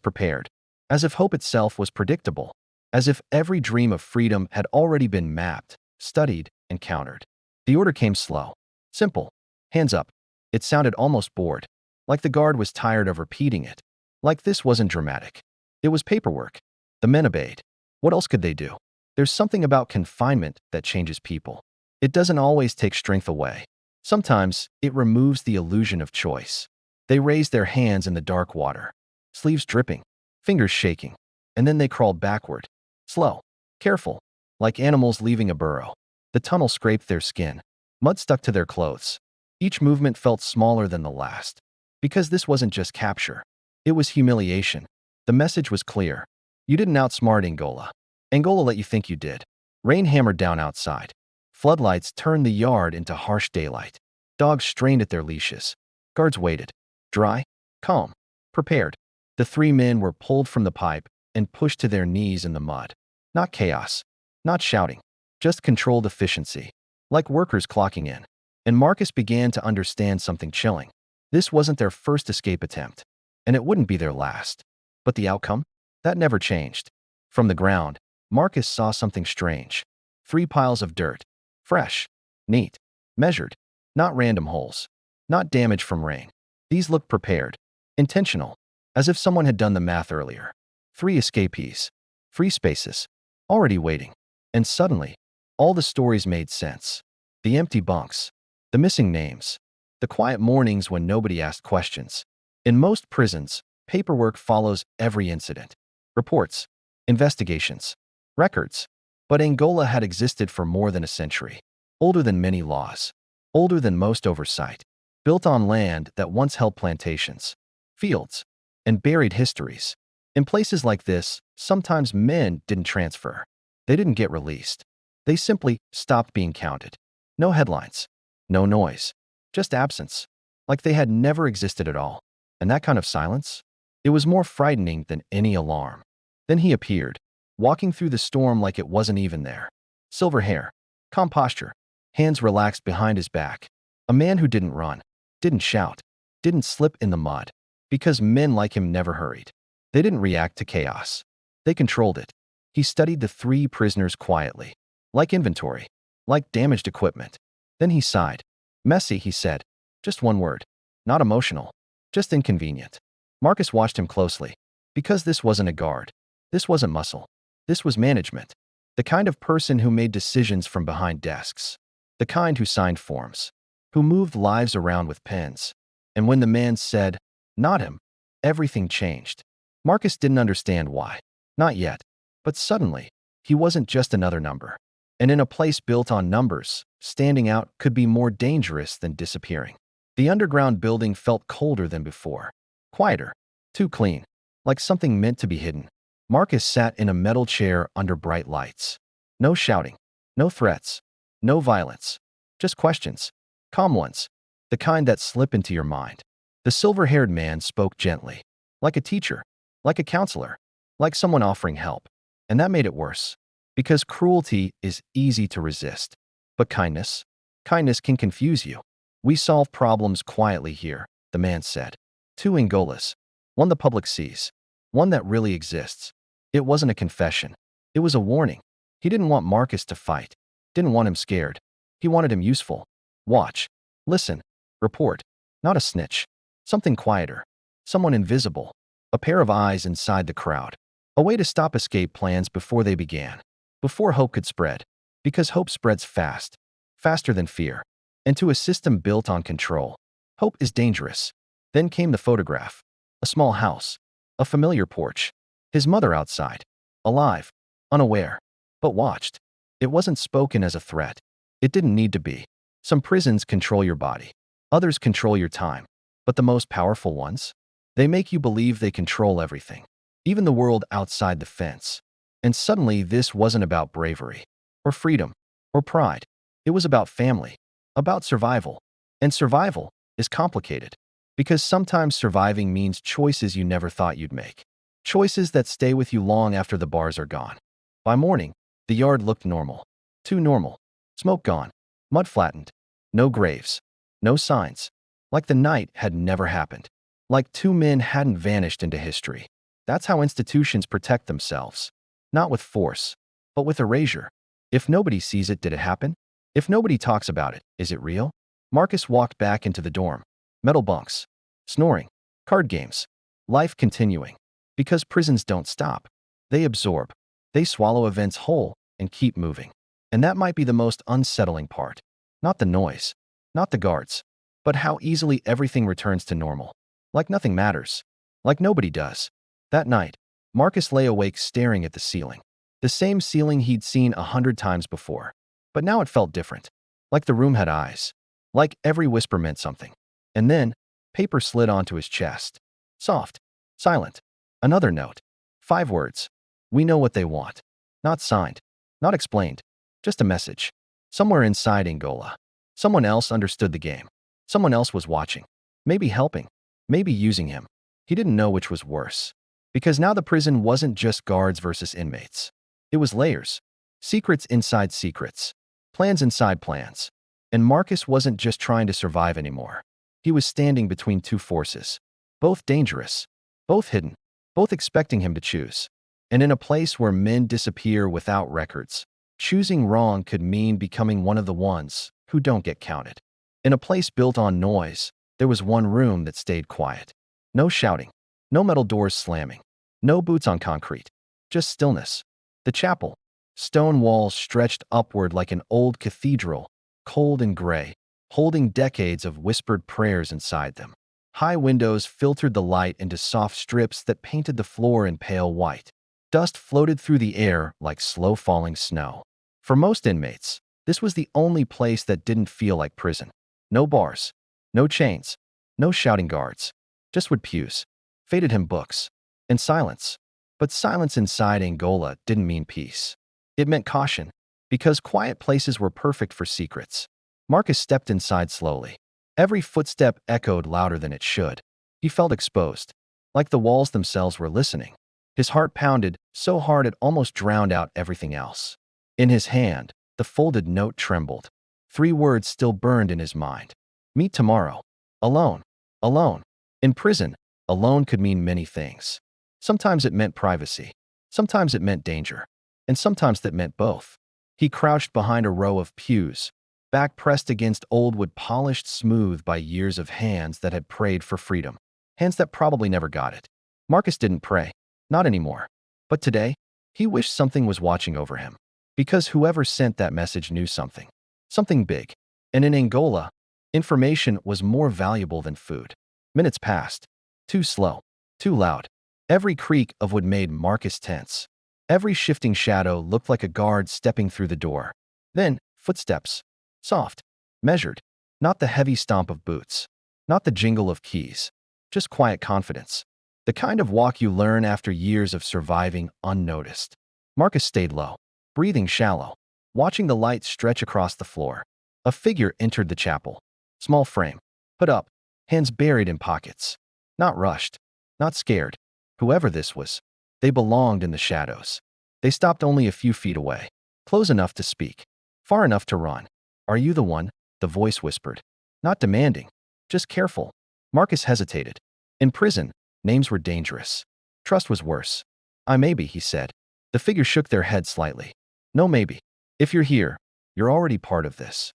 prepared. As if hope itself was predictable. As if every dream of freedom had already been mapped, studied, and countered. The order came slow. Simple. Hands up. It sounded almost bored. Like the guard was tired of repeating it. Like this wasn't dramatic. It was paperwork. The men obeyed. What else could they do? There's something about confinement that changes people. It doesn't always take strength away. Sometimes it removes the illusion of choice. They raised their hands in the dark water. Sleeves dripping. Fingers shaking. And then they crawled backward. Slow. Careful. Like animals leaving a burrow. The tunnel scraped their skin. Mud stuck to their clothes. Each movement felt smaller than the last. Because this wasn't just capture. It was humiliation. The message was clear. You didn't outsmart Angola. Angola let you think you did. Rain hammered down outside. Floodlights turned the yard into harsh daylight. Dogs strained at their leashes. Guards waited. Dry, calm, prepared. The three men were pulled from the pipe and pushed to their knees in the mud. Not chaos. Not shouting. Just controlled efficiency. Like workers clocking in. And Marcus began to understand something chilling. This wasn't their first escape attempt. And it wouldn't be their last. But the outcome? That never changed. From the ground, Marcus saw something strange. 3 piles of dirt. Fresh. Neat. Measured. Not random holes. Not damage from rain. These looked prepared. Intentional. As if someone had done the math earlier. 3 escapees. Free spaces. Already waiting. And suddenly, all the stories made sense. The empty bunks. The missing names. The quiet mornings when nobody asked questions. In most prisons, paperwork follows every incident. Reports. Investigations. Records. But Angola had existed for more than a century. Older than many laws. Older than most oversight. Built on land that once held plantations. Fields. And buried histories. In places like this, sometimes men didn't transfer. They didn't get released. They simply stopped being counted. No headlines. No noise. Just absence. Like they had never existed at all. And that kind of silence? It was more frightening than any alarm. Then he appeared, walking through the storm like it wasn't even there. Silver hair. Calm posture. Hands relaxed behind his back. A man who didn't run. Didn't shout. Didn't slip in the mud. Because men like him never hurried. They didn't react to chaos. They controlled it. He studied the 3 prisoners quietly. Like inventory. Like damaged equipment. Then he sighed. Messy, he said. Just one word. Not emotional. Just inconvenient. Marcus watched him closely. Because this wasn't a guard. This wasn't muscle. This was management. The kind of person who made decisions from behind desks. The kind who signed forms. Who moved lives around with pens. And when the man said, "Not him," everything changed. Marcus didn't understand why. Not yet. But suddenly, he wasn't just another number. And in a place built on numbers, standing out could be more dangerous than disappearing. The underground building felt colder than before. Quieter. Too clean. Like something meant to be hidden. Marcus sat in a metal chair under bright lights. No shouting. No threats. No violence. Just questions. Calm ones. The kind that slip into your mind. The silver-haired man spoke gently. Like a teacher. Like a counselor. Like someone offering help. And that made it worse. Because cruelty is easy to resist. But kindness can confuse you. We solve problems quietly here, the man said. 2 Angolas. One the public sees. One that really exists. It wasn't a confession. It was a warning. He didn't want Marcus to fight. Didn't want him scared. He wanted him useful. Watch. Listen. Report. Not a snitch. Something quieter. Someone invisible. A pair of eyes inside the crowd. A way to stop escape plans before they began. Before hope could spread. Because hope spreads fast. Faster than fear. And to a system built on control, hope is dangerous. Then came the photograph. A small house. A familiar porch. His mother outside. Alive. Unaware. But watched. It wasn't spoken as a threat. It didn't need to be. Some prisons control your body. Others control your time. But the most powerful ones? They make you believe they control everything. Even the world outside the fence. And suddenly this wasn't about bravery. Or freedom. Or pride. It was about family. About survival. And survival is complicated. Because sometimes surviving means choices you never thought you'd make. Choices that stay with you long after the bars are gone. By morning, the yard looked normal. Too normal. Smoke gone. Mud flattened. No graves. No signs. Like the night had never happened. Like two men hadn't vanished into history. That's how institutions protect themselves. Not with force, but with erasure. If nobody sees it, did it happen? If nobody talks about it, is it real? Marcus walked back into the dorm. Metal bunks. Snoring. Card games. Life continuing. Because prisons don't stop. They absorb. They swallow events whole and keep moving. And that might be the most unsettling part. Not the noise. Not the guards. But how easily everything returns to normal. Like nothing matters. Like nobody does. That night, Marcus lay awake staring at the ceiling. The same ceiling he'd seen 100 times before. But now it felt different. Like the room had eyes. Like every whisper meant something. And then, paper slid onto his chest. Soft. Silent. Another note. 5 words. We know what they want. Not signed. Not explained. Just a message. Somewhere inside Angola. Someone else understood the game. Someone else was watching. Maybe helping. Maybe using him. He didn't know which was worse. Because now the prison wasn't just guards versus inmates. It was layers. Secrets inside secrets. Plans inside plans. And Marcus wasn't just trying to survive anymore. He was standing between two forces. Both dangerous. Both hidden. Both expecting him to choose. And in a place where men disappear without records, choosing wrong could mean becoming one of the ones who don't get counted. In a place built on noise, there was one room that stayed quiet. No shouting. No metal doors slamming. No boots on concrete. Just stillness. The chapel. Stone walls stretched upward like an old cathedral, cold and gray, holding decades of whispered prayers inside them. High windows filtered the light into soft strips that painted the floor in pale white. Dust floated through the air like slow-falling snow. For most inmates, this was the only place that didn't feel like prison. No bars. No chains. No shouting guards. Just wood pews. Faded hymn books. And silence. But silence inside Angola didn't mean peace. It meant caution. Because quiet places were perfect for secrets. Marcus stepped inside slowly. Every footstep echoed louder than it should. He felt exposed. Like the walls themselves were listening. His heart pounded so hard it almost drowned out everything else. In his hand, the folded note trembled. 3 words still burned in his mind. Meet tomorrow. Alone. Alone. In prison, alone could mean many things. Sometimes it meant privacy. Sometimes it meant danger. And sometimes that meant both. He crouched behind a row of pews, back pressed against old wood polished smooth by years of hands that had prayed for freedom. Hands that probably never got it. Marcus didn't pray. Not anymore. But today, he wished something was watching over him. Because whoever sent that message knew something. Something big. And in Angola, information was more valuable than food. Minutes passed. Too slow. Too loud. Every creak of wood made Marcus tense. Every shifting shadow looked like a guard stepping through the door. Then, footsteps. Soft. Measured. Not the heavy stomp of boots. Not the jingle of keys. Just quiet confidence. The kind of walk you learn after years of surviving unnoticed. Marcus stayed low, breathing shallow, watching the light stretch across the floor. A figure entered the chapel. Small frame. Put up. Hands buried in pockets. Not rushed. Not scared. Whoever this was, they belonged in the shadows. They stopped only a few feet away. Close enough to speak. Far enough to run. Are you the one? The voice whispered. Not demanding. Just careful. Marcus hesitated. In prison, names were dangerous. Trust was worse. I maybe, he said. The figure shook their head slightly. No maybe. If you're here, you're already part of this.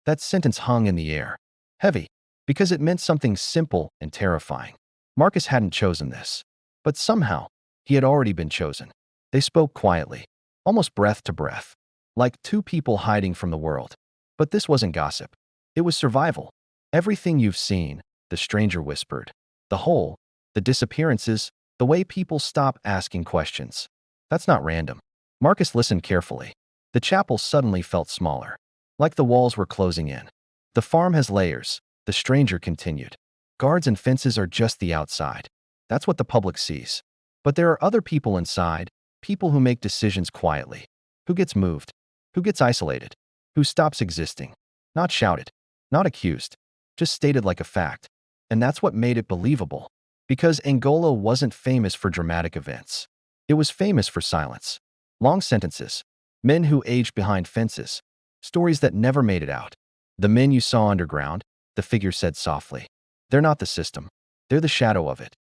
That sentence hung in the air. Heavy. Because it meant something simple and terrifying. Marcus hadn't chosen this. But somehow, he had already been chosen. They spoke quietly. Almost breath to breath. Like two people hiding from the world. But this wasn't gossip. It was survival. Everything you've seen, the stranger whispered. The hole, the disappearances, The way people stop asking questions. That's not random. Marcus listened carefully. The chapel suddenly felt smaller, like the walls were closing in. The farm has layers, the stranger continued. Guards and fences are just the outside. That's what the public sees. But there are other people inside, people who make decisions quietly. Who gets moved? Who gets isolated? Who stops existing? Not shouted, not accused, just stated like a fact. And that's what made it believable. Because Angola wasn't famous for dramatic events. It was famous for silence. Long sentences. Men who aged behind fences. Stories that never made it out. The men you saw underground, the figure said softly. They're not the system. They're the shadow of it.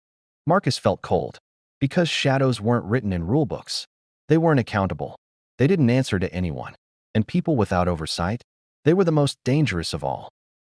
Marcus felt cold. Because shadows weren't written in rulebooks. They weren't accountable. They didn't answer to anyone. And people without oversight? They were the most dangerous of all.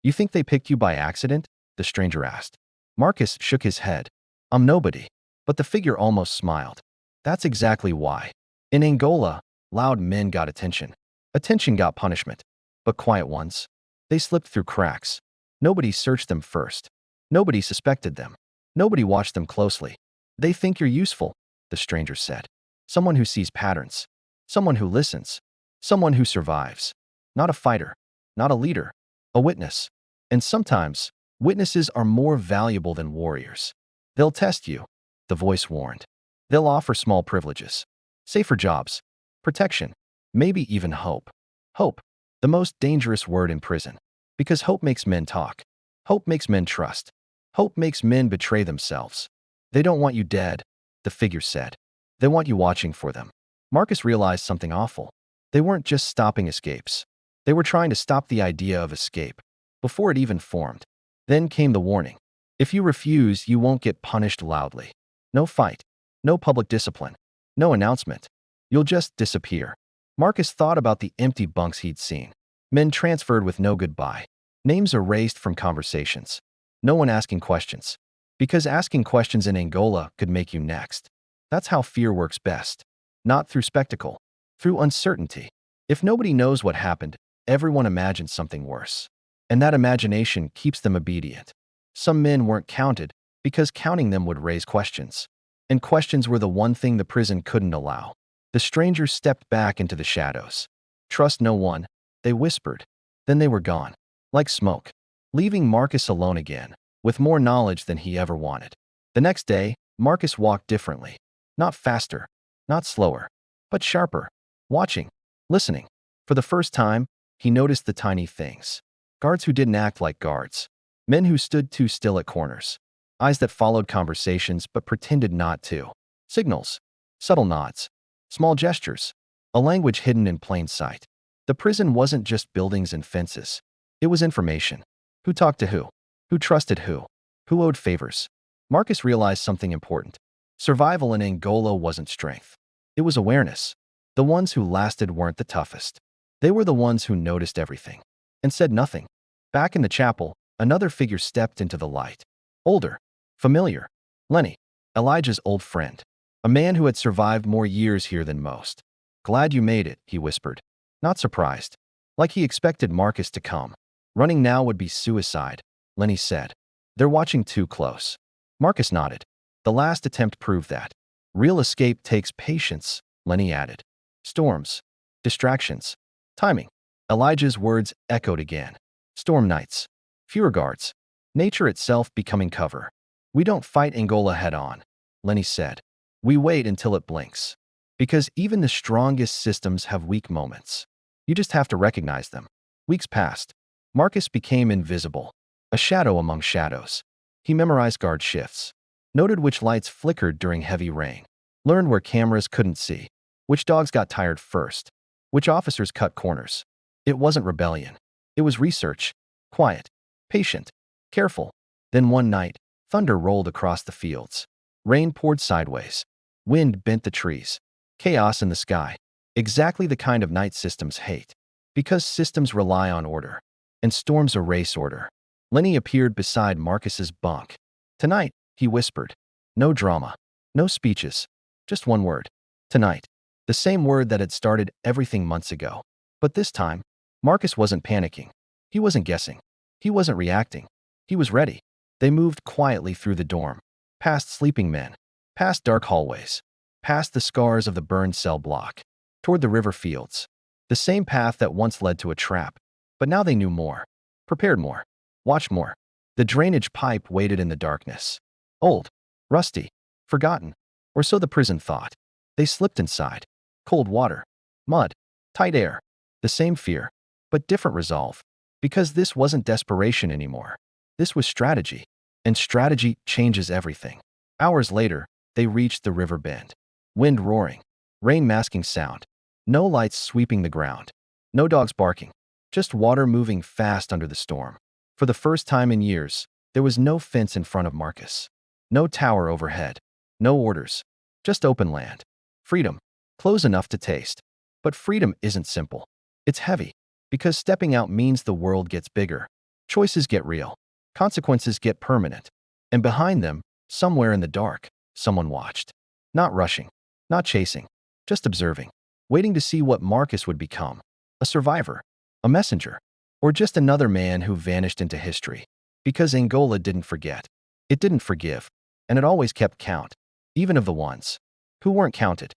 You think they picked you by accident? The stranger asked. Marcus shook his head. I'm nobody. But the figure almost smiled. That's exactly why. In Angola, loud men got attention. Attention got punishment. But quiet ones? They slipped through cracks. Nobody searched them first. Nobody suspected them. Nobody watched them closely. They think you're useful, the stranger said. Someone who sees patterns. Someone who listens. Someone who survives. Not a fighter. Not a leader. A witness. And sometimes, witnesses are more valuable than warriors. They'll test you, the voice warned. They'll offer small privileges. Safer jobs. Protection. Maybe even hope. Hope. The most dangerous word in prison. Because hope makes men talk. Hope makes men trust. Hope makes men betray themselves. They don't want you dead, the figure said. They want you watching for them. Marcus realized something awful. They weren't just stopping escapes. They were trying to stop the idea of escape before it even formed. Then came the warning. If you refuse, you won't get punished loudly. No fight. No public discipline. No announcement. You'll just disappear. Marcus thought about the empty bunks he'd seen. Men transferred with no goodbye. Names erased from conversations. No one asking questions. Because asking questions in Angola could make you next. That's how fear works best. Not through spectacle. Through uncertainty. If nobody knows what happened, everyone imagines something worse. And that imagination keeps them obedient. Some men weren't counted because counting them would raise questions. And questions were the one thing the prison couldn't allow. The strangers stepped back into the shadows. Trust no one, they whispered. Then they were gone. Like smoke. Leaving Marcus alone again, with more knowledge than he ever wanted. The next day, Marcus walked differently. Not faster, not slower, but sharper. Watching, listening. For the first time, he noticed the tiny things. Guards who didn't act like guards. Men who stood too still at corners. Eyes that followed conversations but pretended not to. Signals. Subtle nods. Small gestures. A language hidden in plain sight. The prison wasn't just buildings and fences. It was information. Who talked to who? Who trusted who? Who owed favors? Marcus realized something important. Survival in Angola wasn't strength. It was awareness. The ones who lasted weren't the toughest. They were the ones who noticed everything and said nothing. Back in the chapel, another figure stepped into the light. Older. Familiar. Lenny. Elijah's old friend. A man who had survived more years here than most. Glad you made it, he whispered. Not surprised. Like he expected Marcus to come. Running now would be suicide, Lenny said. They're watching too close. Marcus nodded. The last attempt proved that. Real escape takes patience, Lenny added. Storms. Distractions. Timing. Elijah's words echoed again. Storm nights. Fewer guards. Nature itself becoming cover. We don't fight Angola head-on, Lenny said. We wait until it blinks. Because even the strongest systems have weak moments. You just have to recognize them. Weeks passed. Marcus became invisible. A shadow among shadows. He memorized guard shifts. Noted which lights flickered during heavy rain. Learned where cameras couldn't see. Which dogs got tired first. Which officers cut corners. It wasn't rebellion. It was research. Quiet. Patient. Careful. Then one night, thunder rolled across the fields. Rain poured sideways. Wind bent the trees. Chaos in the sky. Exactly the kind of night systems hate. Because systems rely on order. And storms erase order. Lenny appeared beside Marcus's bunk. Tonight, he whispered. No drama. No speeches. Just one word. Tonight. The same word that had started everything months ago. But this time, Marcus wasn't panicking. He wasn't guessing. He wasn't reacting. He was ready. They moved quietly through the dorm. Past sleeping men. Past dark hallways, past the scars of the burned cell block, toward the river fields. The same path that once led to a trap. But now they knew more, prepared more, watched more. The drainage pipe waited in the darkness. Old, rusty, forgotten, or so the prison thought. They slipped inside. Cold water, mud, tight air. The same fear, but different resolve. Because this wasn't desperation anymore. This was strategy. And strategy changes everything. Hours later, they reached the river bend. Wind roaring, rain masking sound. No lights sweeping the ground. No dogs barking. Just water moving fast under the storm. For the first time in years, there was no fence in front of Marcus. No tower overhead. No orders. Just open land. Freedom. Close enough to taste. But freedom isn't simple. It's heavy. Because stepping out means the world gets bigger. Choices get real. Consequences get permanent. And behind them, somewhere in the dark, someone watched. Not rushing. Not chasing. Just observing. Waiting to see what Marcus would become. A survivor. A messenger. Or just another man who vanished into history. Because Angola didn't forget. It didn't forgive. And it always kept count. Even of the ones who weren't counted.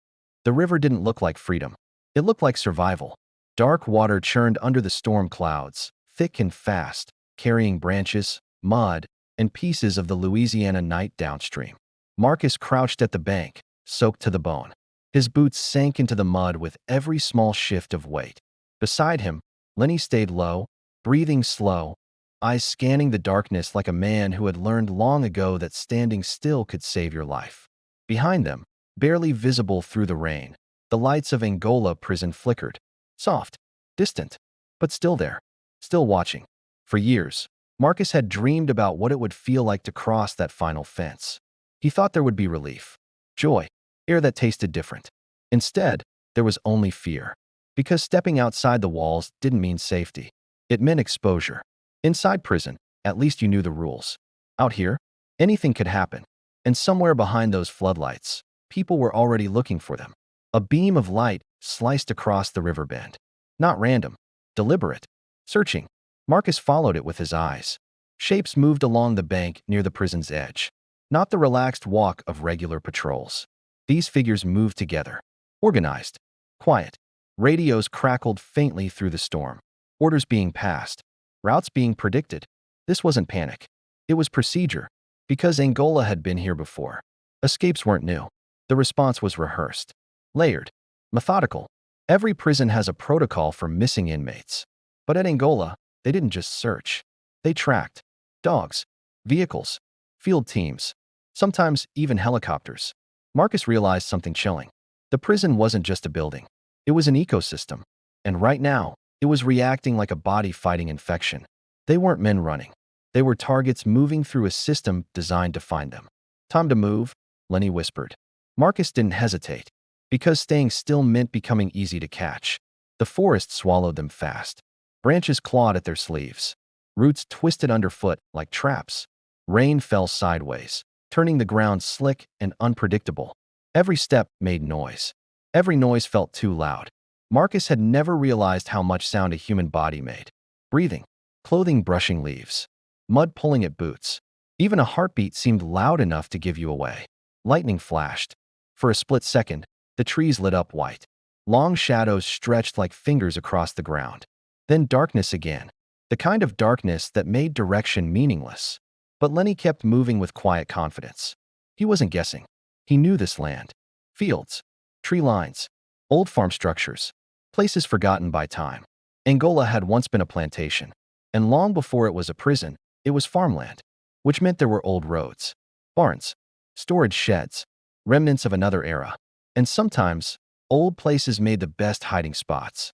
The river didn't look like freedom. It looked like survival. Dark water churned under the storm clouds, thick and fast, carrying branches, mud, and pieces of the Louisiana night downstream. Marcus crouched at the bank, soaked to the bone. His boots sank into the mud with every small shift of weight. Beside him, Lenny stayed low, breathing slow, eyes scanning the darkness like a man who had learned long ago that standing still could save your life. Behind them, barely visible through the rain, the lights of Angola Prison flickered. Soft, distant, but still there, still watching. For years, Marcus had dreamed about what it would feel like to cross that final fence. He thought there would be relief, joy, air that tasted different. Instead, there was only fear. Because stepping outside the walls didn't mean safety. It meant exposure. Inside prison, at least you knew the rules. Out here, anything could happen. And somewhere behind those floodlights, people were already looking for them. A beam of light sliced across the river bend. Not random, deliberate, searching. Marcus followed it with his eyes. Shapes moved along the bank near the prison's edge. Not the relaxed walk of regular patrols. These figures moved together. Organized. Quiet. Radios crackled faintly through the storm. Orders being passed. Routes being predicted. This wasn't panic. It was procedure. Because Angola had been here before. Escapes weren't new. The response was rehearsed. Layered. Methodical. Every prison has a protocol for missing inmates. But at Angola, they didn't just search. They tracked. Dogs. Vehicles. Field teams. Sometimes even helicopters. Marcus realized something chilling. The prison wasn't just a building. It was an ecosystem. And right now, it was reacting like a body fighting infection. They weren't men running. They were targets moving through a system designed to find them. Time to move, Lenny whispered. Marcus didn't hesitate. Because staying still meant becoming easy to catch. The forest swallowed them fast. Branches clawed at their sleeves. Roots twisted underfoot like traps. Rain fell sideways, turning the ground slick and unpredictable. Every step made noise. Every noise felt too loud. Marcus had never realized how much sound a human body made. Breathing, clothing brushing leaves, mud pulling at boots. Even a heartbeat seemed loud enough to give you away. Lightning flashed. For a split second, the trees lit up white. Long shadows stretched like fingers across the ground. Then darkness again. The kind of darkness that made direction meaningless. But Lenny kept moving with quiet confidence. He wasn't guessing. He knew this land. Fields, tree lines, old farm structures, places forgotten by time. Angola had once been a plantation. And long before it was a prison, it was farmland. Which meant there were old roads, barns, storage sheds, remnants of another era. And sometimes, old places made the best hiding spots.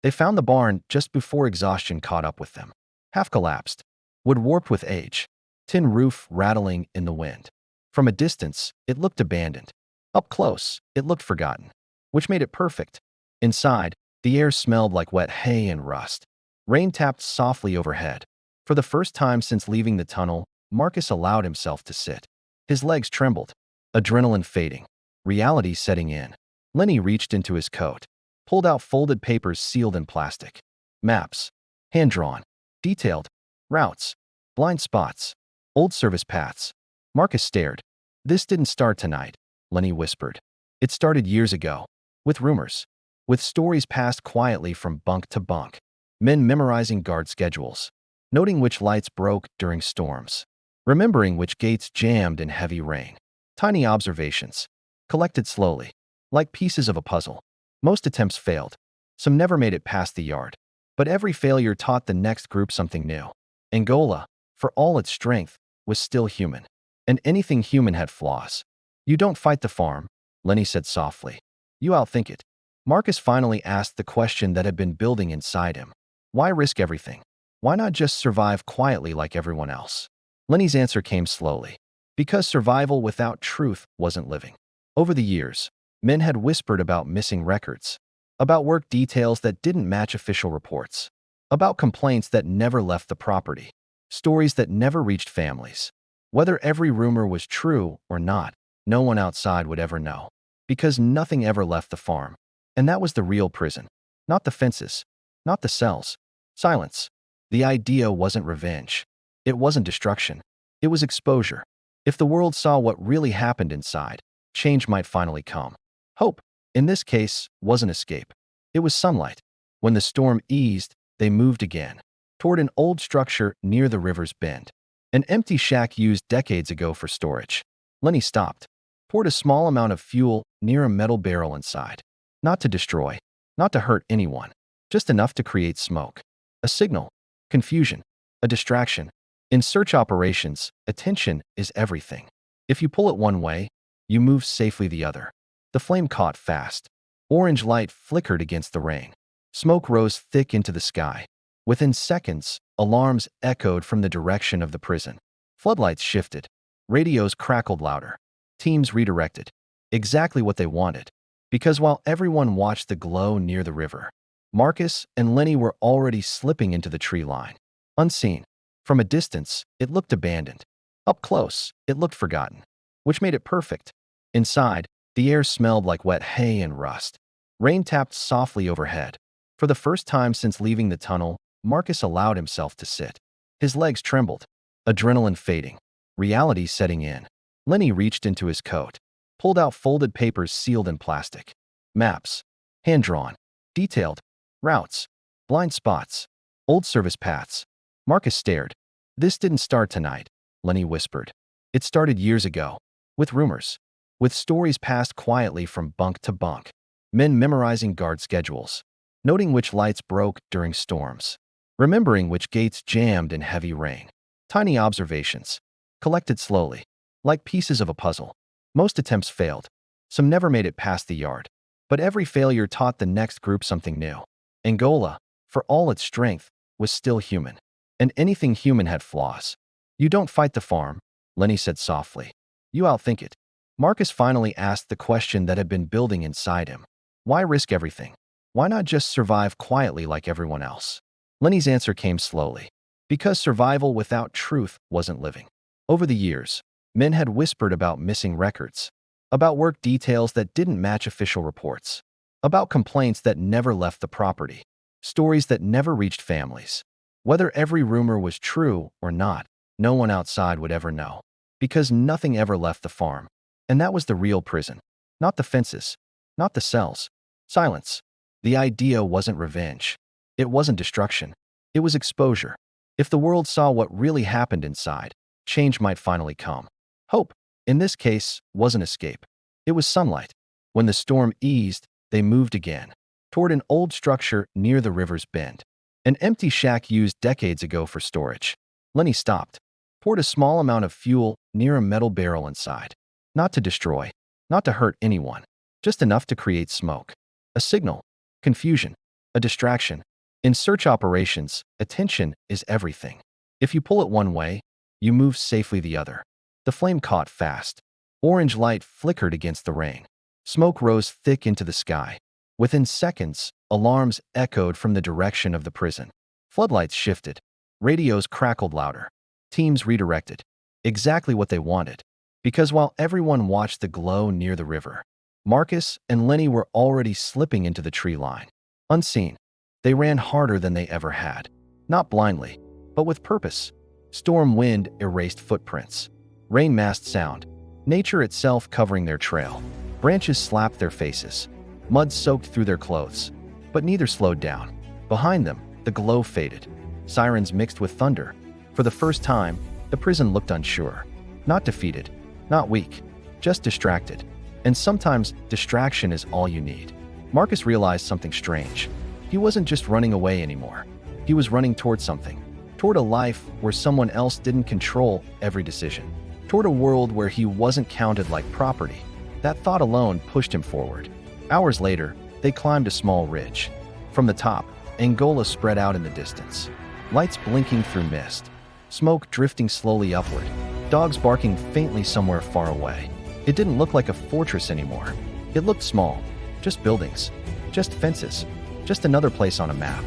They found the barn just before exhaustion caught up with them. Half collapsed, wood warped with age, tin roof rattling in the wind. From a distance, it looked abandoned. Up close, it looked forgotten, which made it perfect. Inside, the air smelled like wet hay and rust. Rain tapped softly overhead. For the first time since leaving the tunnel, Marcus allowed himself to sit. His legs trembled, adrenaline fading. Reality setting in. Lenny reached into his coat, pulled out folded papers sealed in plastic. Maps. Hand-drawn. Detailed. Routes. Blind spots. Old service paths. Marcus stared. This didn't start tonight. Lenny whispered. It started years ago, with rumors, with stories passed quietly from bunk to bunk, men memorizing guard schedules, noting which lights broke during storms, remembering which gates jammed in heavy rain. Tiny observations, collected slowly, like pieces of a puzzle. Most attempts failed. Some never made it past the yard. But every failure taught the next group something new. Angola, for all its strength, was still human. And anything human had flaws. You don't fight the farm, Lenny said softly. You outthink it. Marcus finally asked the question that had been building inside him. Why risk everything? Why not just survive quietly like everyone else? Lenny's answer came slowly. Because survival without truth wasn't living. Over the years, men had whispered about missing records, about work details that didn't match official reports, about complaints that never left the property, stories that never reached families. Whether every rumor was true or not, no one outside would ever know, because nothing ever left the farm. And that was the real prison. Not the fences, not the cells. Silence. The idea wasn't revenge. It wasn't destruction. It was exposure. If the world saw what really happened inside, change might finally come. Hope, in this case, wasn't escape. It was sunlight. When the storm eased, they moved again, toward an old structure near the river's bend. An empty shack used decades ago for storage. Lenny stopped, poured a small amount of fuel near a metal barrel inside. Not to destroy, not to hurt anyone, just enough to create smoke. A signal, confusion, a distraction. In search operations, attention is everything. If you pull it one way, you move safely the other. The flame caught fast. Orange light flickered against the rain. Smoke rose thick into the sky. Within seconds, alarms echoed from the direction of the prison. Floodlights shifted. Radios crackled louder. Teams redirected. Exactly what they wanted. Because while everyone watched the glow near the river, Marcus and Lenny were already slipping into the tree line. Unseen. From a distance, it looked abandoned. Up close, it looked forgotten, which made it perfect. Inside, the air smelled like wet hay and rust. Rain tapped softly overhead. For the first time since leaving the tunnel, Marcus allowed himself to sit. His legs trembled, adrenaline fading, reality setting in. Lenny reached into his coat, pulled out folded papers sealed in plastic. Maps, hand-drawn, detailed, routes, blind spots, old service paths. Marcus stared. This didn't start tonight, Lenny whispered. It started years ago, with rumors, with stories passed quietly from bunk to bunk, men memorizing guard schedules, noting which lights broke during storms, remembering which gates jammed in heavy rain. Tiny observations, collected slowly, like pieces of a puzzle. Most attempts failed. Some never made it past the yard. But every failure taught the next group something new. Angola, for all its strength, was still human. And anything human had flaws. You don't fight the farm, Lenny said softly. You outthink it. Marcus finally asked the question that had been building inside him. Why risk everything? Why not just survive quietly like everyone else? Lenny's answer came slowly. Because survival without truth wasn't living. Over the years, men had whispered about missing records, about work details that didn't match official reports, about complaints that never left the property, stories that never reached families. Whether every rumor was true or not, no one outside would ever know, because nothing ever left the farm. And that was the real prison. Not the fences, not the cells. Silence. The idea wasn't revenge. It wasn't destruction. It was exposure. If the world saw what really happened inside, change might finally come. Hope, in this case, wasn't escape. It was sunlight. When the storm eased, they moved again, toward an old structure near the river's bend. An empty shack used decades ago for storage. Lenny stopped, poured a small amount of fuel near a metal barrel inside. Not to destroy, not to hurt anyone, just enough to create smoke. A signal, confusion, a distraction. In search operations, attention is everything. If you pull it one way, you move safely the other. The flame caught fast. Orange light flickered against the rain. Smoke rose thick into the sky. Within seconds, alarms echoed from the direction of the prison. Floodlights shifted. Radios crackled louder. Teams redirected. Exactly what they wanted. Because while everyone watched the glow near the river, Marcus and Lenny were already slipping into the tree line. Unseen, they ran harder than they ever had. Not blindly, but with purpose. Storm wind erased footprints. Rain masked sound. nature itself covering their trail. Branches slapped their faces, mud soaked through their clothes, but neither slowed down. Behind them, the glow faded. Sirens mixed with thunder. For the first time, the prison looked unsure. Not defeated, not weak, just distracted. And sometimes distraction is all you need. Marcus realized something strange. He wasn't just running away anymore. He was running toward something. Toward a life where someone else didn't control every decision. Toward a world where he wasn't counted like property. That thought alone pushed him forward. Hours later, they climbed a small ridge. From the top, Angola spread out in the distance. Lights blinking through mist. Smoke drifting slowly upward. Dogs barking faintly somewhere far away. It didn't look like a fortress anymore. It looked small. Just buildings. Just fences. Just another place on a map.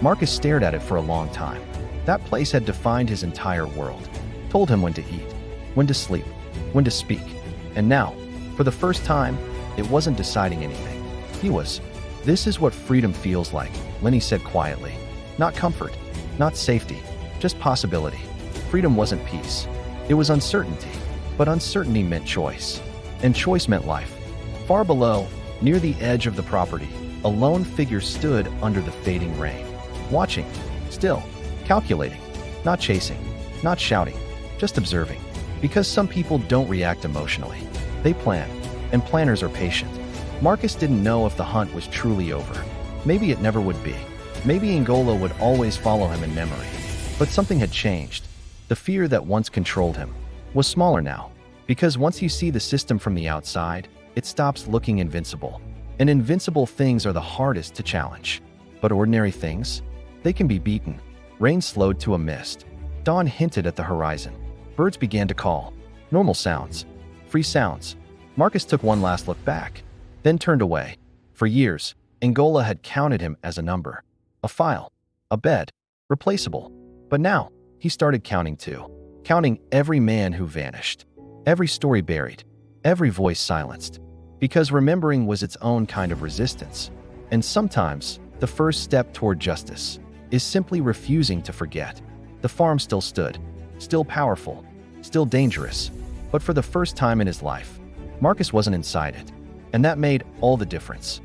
Marcus stared at it for a long time. That place had defined his entire world. Told him when to eat, when to sleep, when to speak. And now, for the first time, it wasn't deciding anything. He was. This is what freedom feels like, Lenny said quietly. Not comfort, not safety, just possibility. Freedom wasn't peace. It was uncertainty, but uncertainty meant choice. And choice meant life. Far below, near the edge of the property, a lone figure stood under the fading rain. Watching, still, calculating, not chasing, not shouting, just observing. Because some people don't react emotionally. They plan, and planners are patient. Marcus didn't know if the hunt was truly over. Maybe it never would be. Maybe Angola would always follow him in memory. But something had changed. The fear that once controlled him was smaller now. Because once you see the system from the outside, it stops looking invincible. And invincible things are the hardest to challenge. But ordinary things? They can be beaten. Rain slowed to a mist. Dawn hinted at the horizon. Birds began to call. Normal sounds. Free sounds. Marcus took one last look back, then turned away. For years, Angola had counted him as a number. A file. A bed. Replaceable. But now, he started counting too. Counting every man who vanished. Every story buried. Every voice silenced. Because remembering was its own kind of resistance. And sometimes, the first step toward justice is simply refusing to forget. The farm still stood. Still powerful. Still dangerous. But for the first time in his life, Marcus wasn't inside it. And that made all the difference.